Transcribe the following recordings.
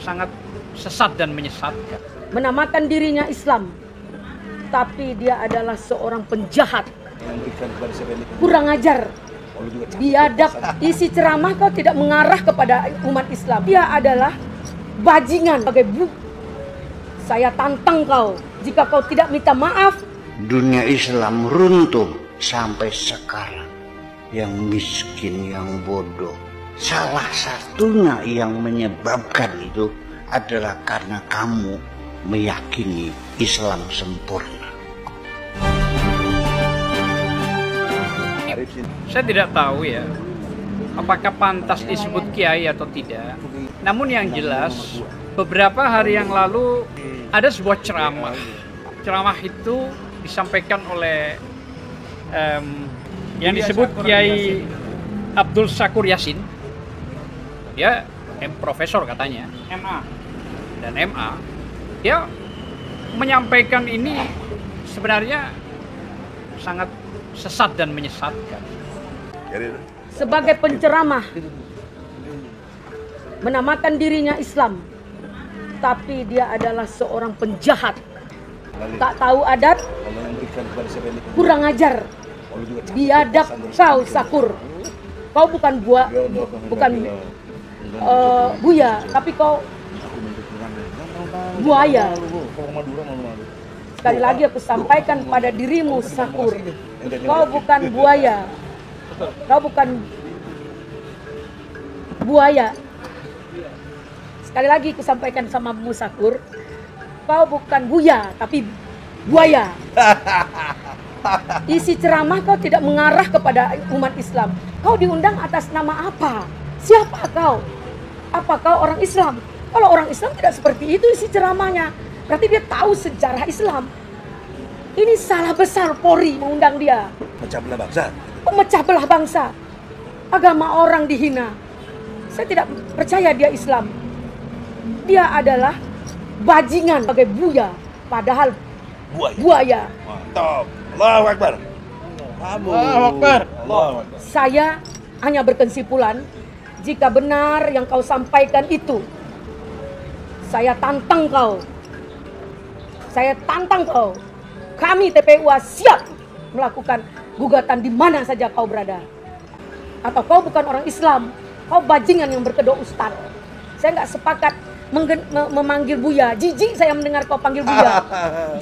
sangat sesat dan menyesatkan. Menamakan dirinya Islam, tapi dia adalah seorang penjahat, kurang ajar, biadab. Isi ceramah kau tidak mengarah kepada umat Islam. Dia adalah bajingan sebagai Saya tantang kau, jika kau tidak minta maaf. Dunia Islam runtuh sampai sekarang. Yang miskin, yang bodoh, salah satunya yang menyebabkan itu adalah karena kamu meyakini Islam sempurna. Saya tidak tahu ya, apakah pantas disebut kiai atau tidak. Namun yang jelas, beberapa hari yang lalu ada sebuah ceramah. Ceramah itu disampaikan oleh yang disebut Kiai Abdul Syakur Yasin. Dia profesor katanya, MA dan MA. Dia menyampaikan ini sebenarnya sangat sesat dan menyesatkan. Sebagai penceramah, menamakan dirinya Islam, tapi dia adalah seorang penjahat, tak tahu adat, kurang ajar, biadab. Kau Syakur, kau bukan buya, tapi kau buaya. Sekali lagi aku sampaikan pada dirimu Syakur, kau bukan buaya, kau bukan buaya. Sekali lagi aku sampaikan sama Syakur, kau bukan buya, tapi buaya. Isi ceramah kau tidak mengarah kepada umat Islam. Kau diundang atas nama apa? Siapa kau? Apa kau orang Islam? Kalau orang Islam tidak seperti itu isi ceramahnya. Berarti dia tahu sejarah Islam. Ini salah besar Polri mengundang dia. Pecah belah bangsa. Pemecah belah bangsa. Agama orang dihina. Saya tidak percaya dia Islam. Dia adalah bajingan sebagai buya. Padahal buaya. Mantap. Allahu Akbar. Allahu Akbar. Saya hanya berkesimpulan, jika benar yang kau sampaikan itu, saya tantang kau. Saya tantang kau. Kami TPUA siap melakukan gugatan di mana saja kau berada. Atau kau bukan orang Islam, kau bajingan yang berkedok ustadz. Saya nggak sepakat memanggil buya. Jijik saya mendengar kau panggil buya.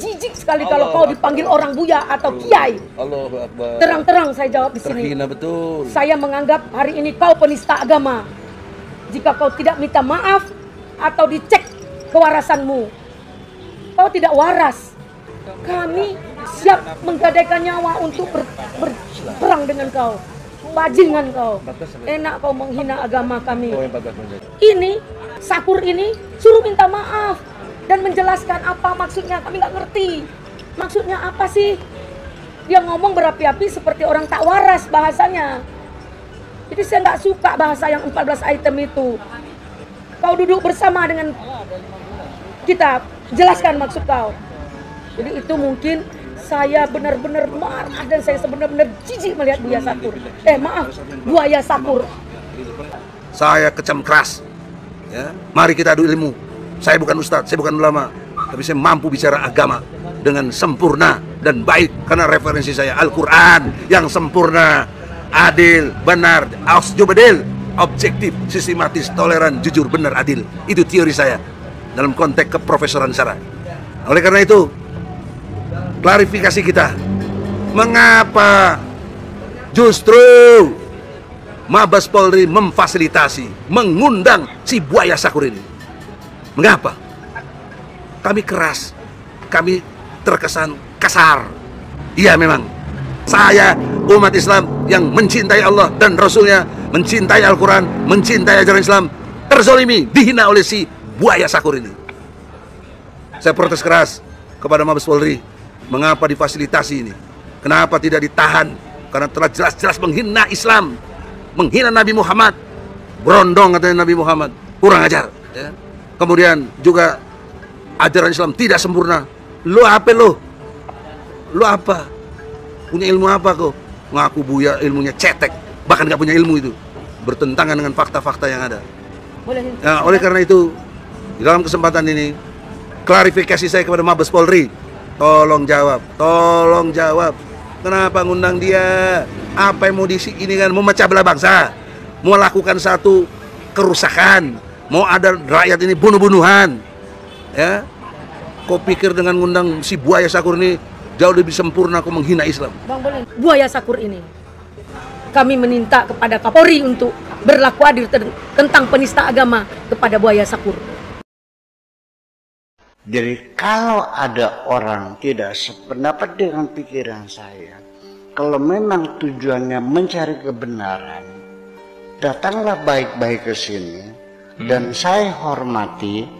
Jijik sekali kalau kau dipanggil orang buya atau kiai. Allahu Akbar. Terang-terang saya jawab di sini. Terhina betul. Saya menganggap hari ini kau penista agama. Jika kau tidak minta maaf atau dicek kewarasanmu, kau tidak waras. Kami siap menggadaikan nyawa untuk berperang dengan kau. Bajingan kau. Enak kau menghina agama kami. Ini Syakur ini suruh minta maaf dan menjelaskan apa maksudnya. Kami nggak ngerti maksudnya apa sih. Dia ngomong berapi-api seperti orang tak waras bahasanya. Jadi saya nggak suka bahasa yang 14 item itu. Kau duduk bersama dengan kita, jelaskan maksud kau. Jadi itu mungkin saya benar-benar marah dan saya benar-benar jijik melihat Buya Syakur. Buaya Syakur. Saya kecam keras. Ya, mari kita adu ilmu. Saya bukan ustadz, saya bukan ulama, tapi saya mampu bicara agama dengan sempurna dan baik karena referensi saya Al-Quran yang sempurna, adil, benar, ausjubadil, objektif, sistematis, toleran, jujur, benar, adil. Itu teori saya dalam konteks keprofesoran saya. Oleh karena itu, klarifikasi kita, mengapa justru Mabes Polri memfasilitasi, mengundang si Buaya Syakur ini? Mengapa? Kami keras, kami terkesan kasar. Iya memang, saya umat Islam yang mencintai Allah dan Rasulnya, mencintai Al-Quran, mencintai ajaran Islam, terzolimi, dihina oleh si Buaya Syakur ini. Saya protes keras kepada Mabes Polri, mengapa difasilitasi ini? Kenapa tidak ditahan? Karena telah jelas-jelas menghina Islam, menghina Nabi Muhammad, berondong katanya Nabi Muhammad, kurang ajar. Ya. Kemudian juga ajaran Islam tidak sempurna. Lu apa lu? Lu apa? Punya ilmu apa kau? Ngaku buya, ilmunya cetek, bahkan nggak punya ilmu itu, bertentangan dengan fakta-fakta yang ada. Nah, oleh karena itu, Di dalam kesempatan ini, klarifikasi saya kepada Mabes Polri, tolong jawab, kenapa ngundang dia? Apa yang mau ini kan, mau memecah belah bangsa, mau lakukan satu kerusakan, mau ada rakyat ini bunuh-bunuhan, ya? Kau pikir dengan ngundang si Buaya Sakur ini jauh lebih sempurna kau menghina Islam? Bang Bolen, Buaya Sakur ini, kami meminta kepada Kapolri untuk berlaku adil tentang penista agama kepada Buaya Sakur. Jadi kalau ada orang tidak sependapat dengan pikiran saya, kalau memang tujuannya mencari kebenaran, datanglah baik-baik ke sini dan saya hormati.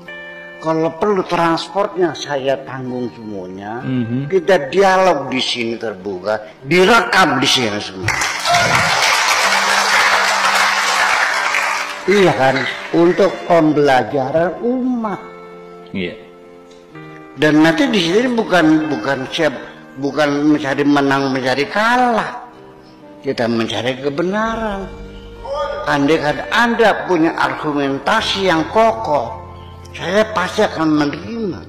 Kalau perlu transportnya saya tanggung semuanya. Kita dialog di sini terbuka, direkam di sini semua. Iya kan, untuk pembelajaran umat. Iya. Dan nanti di sini bukan mencari menang, mencari kalah. Kita mencari kebenaran. Andai kan Anda punya argumentasi yang kokoh, saya pasti akan menerima.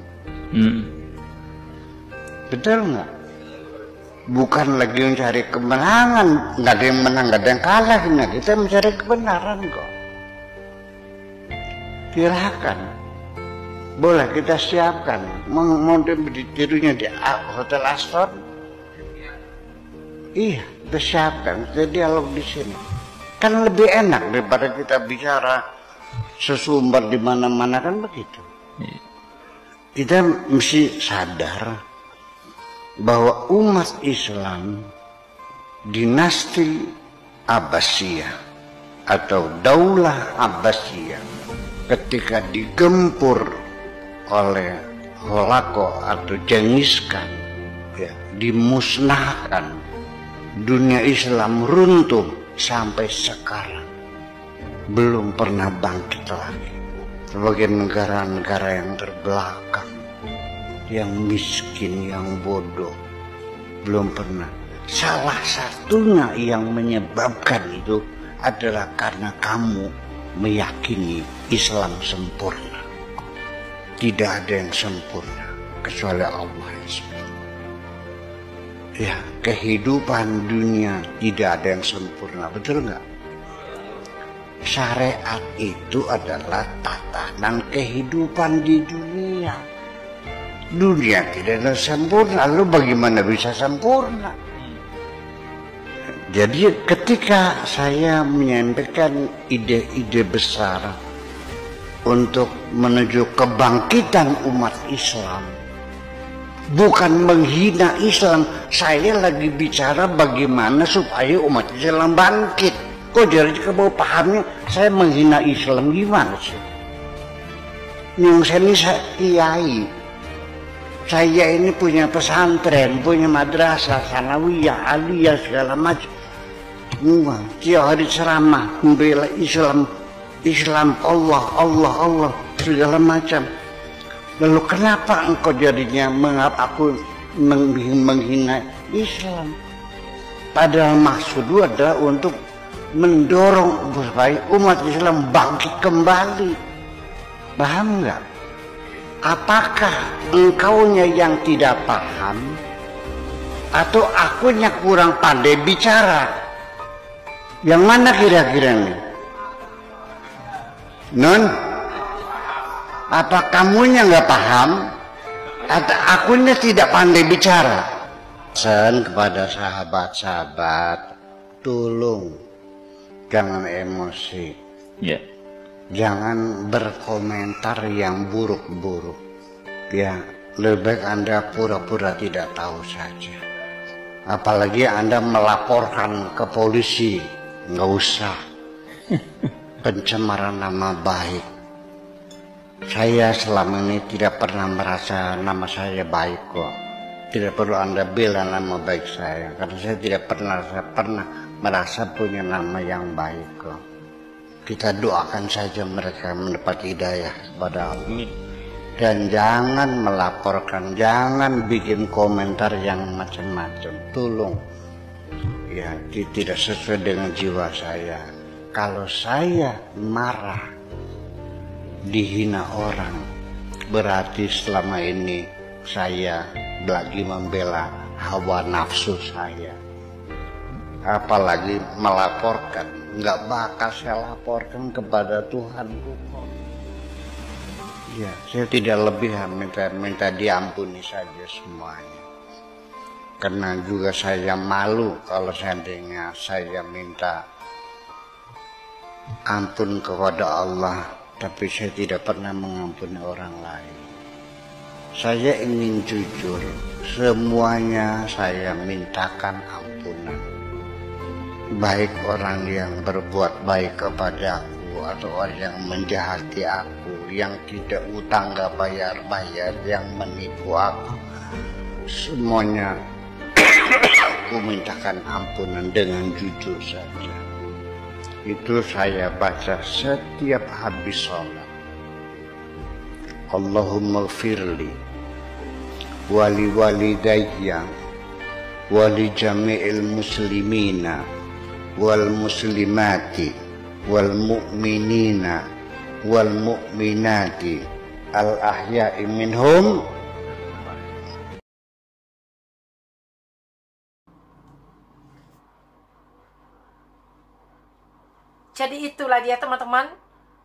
Betul nggak? Bukan lagi mencari kemenangan, nggak ada yang menang, nggak ada yang kalah. Nah, kita mencari kebenaran kok. Silakan, boleh kita siapkan. Mau ditirunya di Hotel Aston? Iya, kita siapkan. Kita dialog di sini. Kan lebih enak daripada kita bicara sesumber di mana-mana, kan begitu. Kita mesti sadar bahwa umat Islam dinasti Abbasiyah atau Daulah Abbasiyah ketika digempur oleh Holako atau Genghis Khan, ya, dimusnahkan, dunia Islam runtuh sampai sekarang belum pernah bangkit lagi. Sebagai negara-negara yang terbelakang, yang miskin, yang bodoh, belum pernah. Salah satunya yang menyebabkan itu adalah karena kamu meyakini Islam sempurna. Tidak ada yang sempurna kecuali Allah yang sempurna. Ya, kehidupan dunia tidak ada yang sempurna, betul nggak? Syariat itu adalah tatanan kehidupan di dunia. Dunia tidak ada sempurna, lalu bagaimana bisa sempurna? Jadi ketika saya menyampaikan ide-ide besar untuk menuju kebangkitan umat Islam, bukan menghina Islam, saya lagi bicara bagaimana supaya umat Islam bangkit. Kok jadi kamu pahamnya saya menghina Islam, gimana sih? Yang saya kiai, saya ini punya pesantren, punya madrasah, sanawiyah, aliyah, segala macam. Tiap hari ceramah membela Islam, Allah, segala macam. Lalu kenapa engkau jadinya mengapa aku menghina Islam? Padahal maksud adalah untuk mendorong supaya umat Islam bangkit kembali. Paham nggak? Apakah engkaunya yang tidak paham atau akunya kurang pandai bicara? Yang mana kira-kira nih? Non, apa kamunya nggak paham atau akunya tidak pandai bicara? Pesan kepada sahabat-sahabat, tolong jangan emosi. Ya. Jangan berkomentar yang buruk-buruk. Ya, lebih baik Anda pura-pura tidak tahu saja. Apalagi Anda melaporkan ke polisi, nggak usah. Pencemaran nama baik. Saya selama ini tidak pernah merasa nama saya baik kok. Tidak perlu Anda bela nama baik saya, karena saya tidak pernah merasa punya nama yang baik kok. Kita doakan saja mereka mendapat hidayah kepada Allah. Dan jangan melaporkan, jangan bikin komentar yang macam-macam. Tolong, ya, tidak sesuai dengan jiwa saya. Kalau saya marah, dihina orang, berarti selama ini saya lagi membela hawa nafsu saya. Apalagi melaporkan, nggak bakal saya laporkan kepada Tuhanku. Ya, saya tidak lebih minta diampuni saja semuanya. Karena juga saya malu kalau seandainya saya minta ampun kepada Allah, tapi saya tidak pernah mengampuni orang lain. Saya ingin jujur, semuanya saya mintakan ampunan. Baik orang yang berbuat baik kepada aku atau orang yang menjahati aku, yang tidak utang gak bayar-bayar, yang menipu aku, semuanya aku mintakan ampunan dengan jujur saja. Itu saya baca setiap habis sholat. Allahumma gfirli wali walidayya wali jami'il muslimina wal muslimati wal mu'minina wal mu'minati al ahya'i minhum. Jadi itulah dia teman-teman,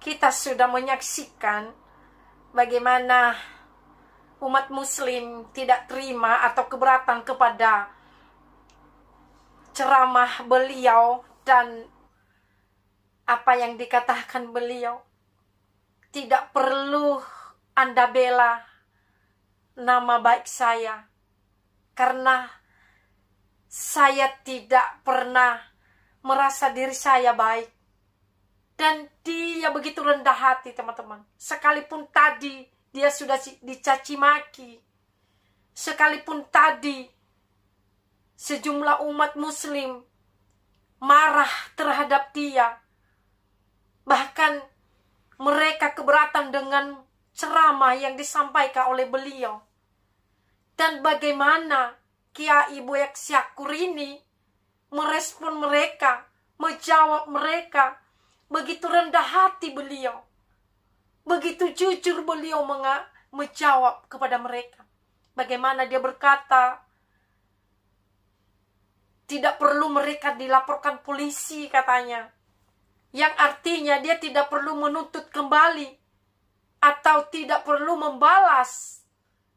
kita sudah menyaksikan bagaimana umat muslim tidak terima atau keberatan kepada ceramah beliau dan apa yang dikatakan beliau. Tidak perlu Anda bela nama baik saya, karena saya tidak pernah merasa diri saya baik. Dan dia begitu rendah hati teman-teman. Sekalipun tadi dia sudah dicaci maki, sekalipun tadi sejumlah umat muslim marah terhadap dia, bahkan mereka keberatan dengan ceramah yang disampaikan oleh beliau. Dan bagaimana Kiai Buya Syakur ini merespon mereka, menjawab mereka. Begitu rendah hati beliau, begitu jujur beliau menjawab kepada mereka. Bagaimana dia berkata, tidak perlu mereka dilaporkan polisi katanya. Yang artinya dia tidak perlu menuntut kembali atau tidak perlu membalas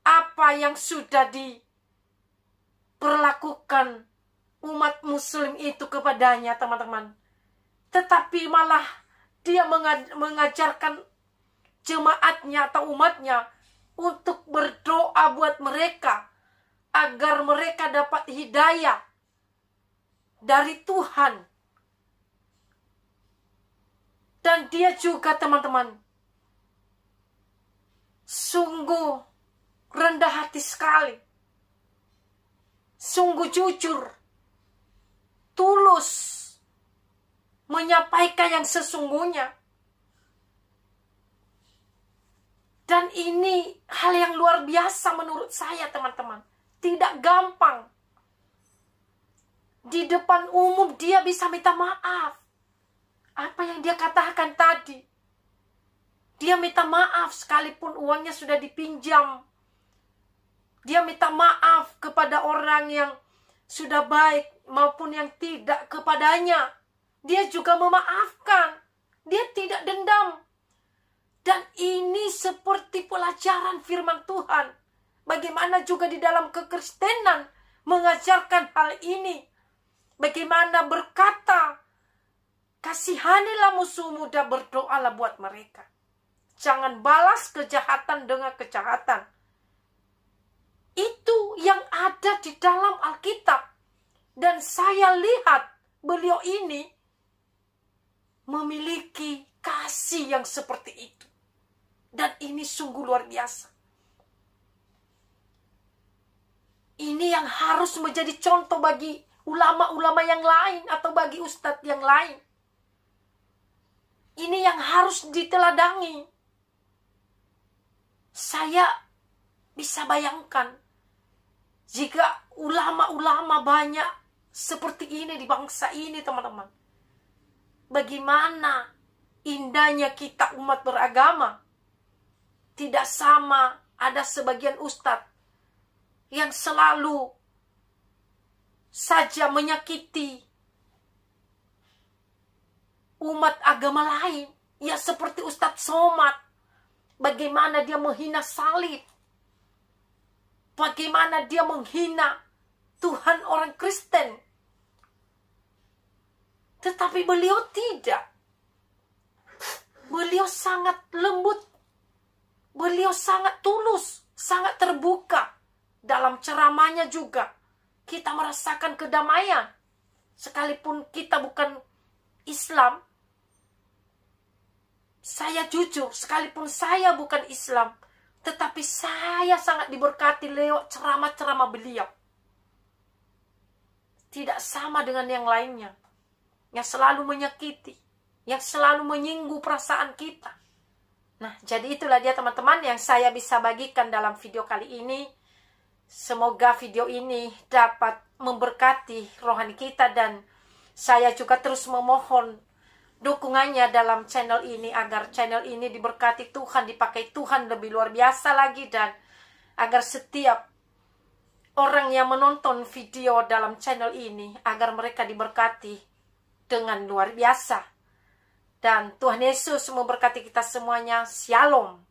apa yang sudah diperlakukan umat muslim itu kepadanya teman-teman. Tetapi malah dia mengajarkan jemaatnya atau umatnya untuk berdoa buat mereka agar mereka dapat hidayah dari Tuhan. Dan dia juga teman-teman sungguh rendah hati sekali, sungguh jujur, tulus menyampaikan yang sesungguhnya. Dan ini hal yang luar biasa menurut saya teman-teman. Tidak gampang. Di depan umum dia bisa minta maaf. Apa yang dia katakan tadi. Dia minta maaf sekalipun uangnya sudah dipinjam. Dia minta maaf kepada orang yang sudah baik maupun yang tidak kepadanya. Dia juga memaafkan. Dia tidak dendam. Dan ini seperti pelajaran firman Tuhan. Bagaimana juga di dalam kekristenan mengajarkan hal ini. Bagaimana berkata, kasihanilah musuhmu dan berdoalah buat mereka. Jangan balas kejahatan dengan kejahatan. Itu yang ada di dalam Alkitab. Dan saya lihat beliau ini memiliki kasih yang seperti itu. Dan ini sungguh luar biasa. Ini yang harus menjadi contoh bagi ulama-ulama yang lain atau bagi ustadz yang lain. Ini yang harus diteladangi. Saya bisa bayangkan jika ulama-ulama banyak seperti ini di bangsa ini teman-teman. Bagaimana indahnya kita umat beragama tidak sama. Ada sebagian ustadz yang selalu saja menyakiti umat agama lain. Ya seperti Ustadz Somad. Bagaimana dia menghina salib. Bagaimana dia menghina Tuhan orang Kristen. Tetapi beliau tidak. Beliau sangat lembut. Beliau sangat tulus. Sangat terbuka. Dalam ceramahnya juga. Kita merasakan kedamaian. Sekalipun kita bukan Islam. Saya jujur, sekalipun saya bukan Islam. Tetapi saya sangat diberkati lewat ceramah-ceramah beliau. Tidak sama dengan yang lainnya. Yang selalu menyakiti. Yang selalu menyinggung perasaan kita. Nah, jadi itulah dia teman-teman yang saya bisa bagikan dalam video kali ini. Semoga video ini dapat memberkati rohani kita. Dan saya juga terus memohon dukungannya dalam channel ini. Agar channel ini diberkati Tuhan, dipakai Tuhan lebih luar biasa lagi. Dan agar setiap orang yang menonton video dalam channel ini, agar mereka diberkati dengan luar biasa. Dan Tuhan Yesus memberkati kita semuanya. Shalom.